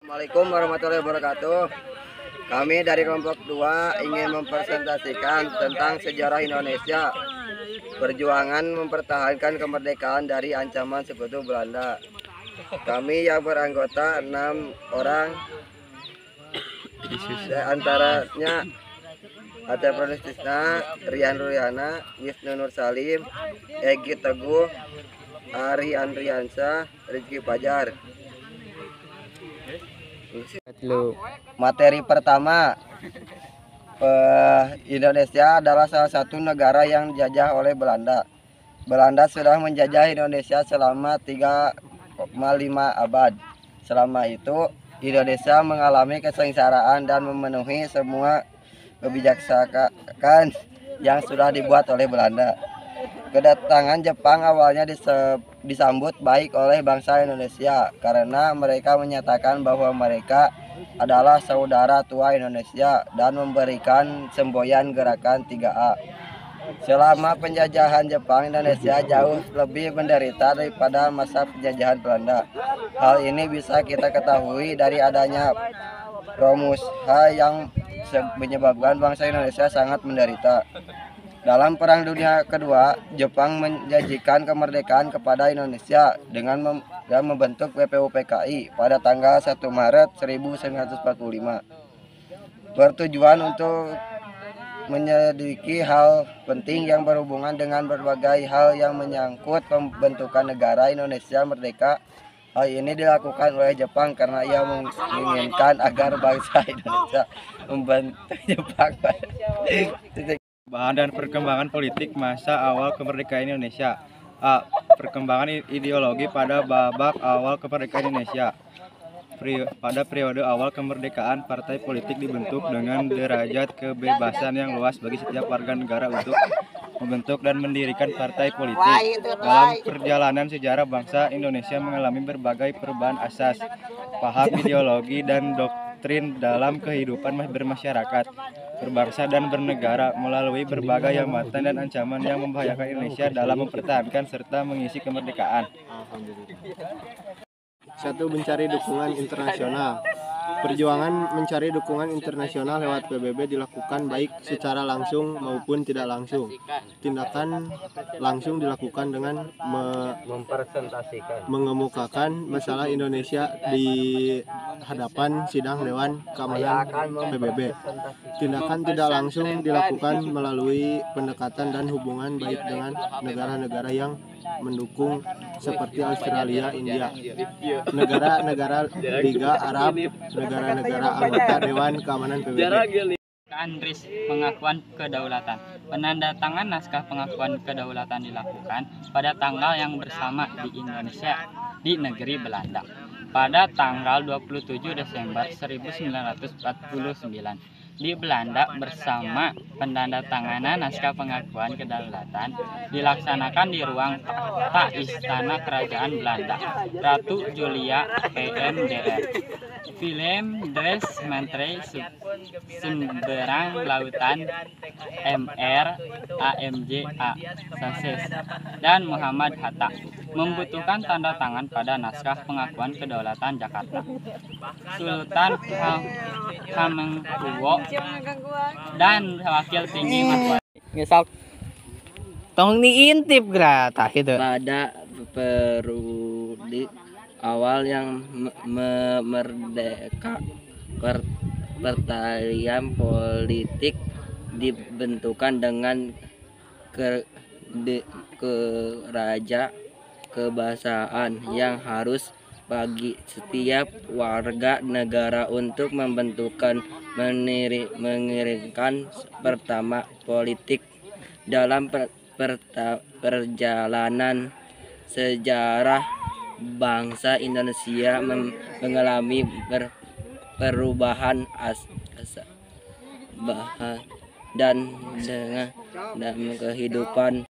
Assalamualaikum warahmatullahi wabarakatuh. Kami dari kelompok 2 ingin mempresentasikan tentang sejarah Indonesia, perjuangan mempertahankan kemerdekaan dari ancaman sekutu Belanda. Kami yang beranggota 6 orang, antaranya Ate Pranistisna, Rian Ruliana, Wisnu Nur Salim, Egi Teguh, Ari Andriansa, Rizky Fajar. Materi pertama, Indonesia adalah salah satu negara yang dijajah oleh Belanda. Belanda sudah menjajah Indonesia selama 3,5 abad. Selama itu, Indonesia mengalami kesengsaraan dan memenuhi semua kebijakan yang sudah dibuat oleh Belanda. Kedatangan Jepang awalnya disambut baik oleh bangsa Indonesia karena mereka menyatakan bahwa mereka adalah saudara tua Indonesia dan memberikan semboyan gerakan 3A. Selama penjajahan Jepang, Indonesia jauh lebih menderita daripada masa penjajahan Belanda. Hal ini bisa kita ketahui dari adanya Romusha yang menyebabkan bangsa Indonesia sangat menderita. Dalam Perang Dunia Kedua, Jepang menjanjikan kemerdekaan kepada Indonesia dengan membentuk PPUPKI pada tanggal 1 Maret 1945. Bertujuan untuk menyelidiki hal penting yang berhubungan dengan berbagai hal yang menyangkut pembentukan negara Indonesia merdeka. Hal ini dilakukan oleh Jepang karena ia menginginkan agar bangsa Indonesia membantu Jepang. Bahan dan perkembangan politik masa awal kemerdekaan Indonesia. A. Perkembangan ideologi pada babak awal kemerdekaan Indonesia. Pada periode awal kemerdekaan, partai politik dibentuk dengan derajat kebebasan yang luas bagi setiap warga negara untuk membentuk dan mendirikan partai politik. Dalam perjalanan sejarah, bangsa Indonesia mengalami berbagai perubahan asas, paham ideologi dan doktrin dalam kehidupan bermasyarakat, berbangsa dan bernegara melalui berbagai hambatan dan ancaman yang membahayakan Indonesia dalam mempertahankan serta mengisi kemerdekaan. 1. Mencari dukungan internasional. Perjuangan mencari dukungan internasional lewat PBB dilakukan baik secara langsung maupun tidak langsung. Tindakan langsung dilakukan dengan mengemukakan masalah Indonesia di hadapan sidang Dewan Keamanan PBB. Tindakan tidak langsung dilakukan melalui pendekatan dan hubungan baik dengan negara-negara yang mendukung seperti Australia, India, negara-negara Liga Arab, negara-negara anggota Dewan Keamanan PBB. Pengakuan kedaulatan. Penandatangan naskah pengakuan kedaulatan dilakukan pada tanggal yang bersama di Indonesia di negeri Belanda pada tanggal 27 Desember 1949. Di Belanda bersama penandatanganan naskah pengakuan kedaulatan dilaksanakan di ruang takhta Istana Kerajaan Belanda, Ratu Julia PMDR. Film Des Mentre Sumberang Lautan MR AMJ A. Sanchez dan Muhammad Hatta membutuhkan tanda tangan pada naskah pengakuan kedaulatan Jakarta. Sultan Hamengkubuwono dan Wakil Tinggi Mahkota. Ngesal tong diintip grata gitu. Pada periode awal yang merdeka, pertalian politik dibentukan dengan kerajaan yang harus bagi setiap warga negara untuk mengirimkan pertama politik. Dalam perjalanan sejarah, bangsa Indonesia mengalami perubahan dan dengan kehidupan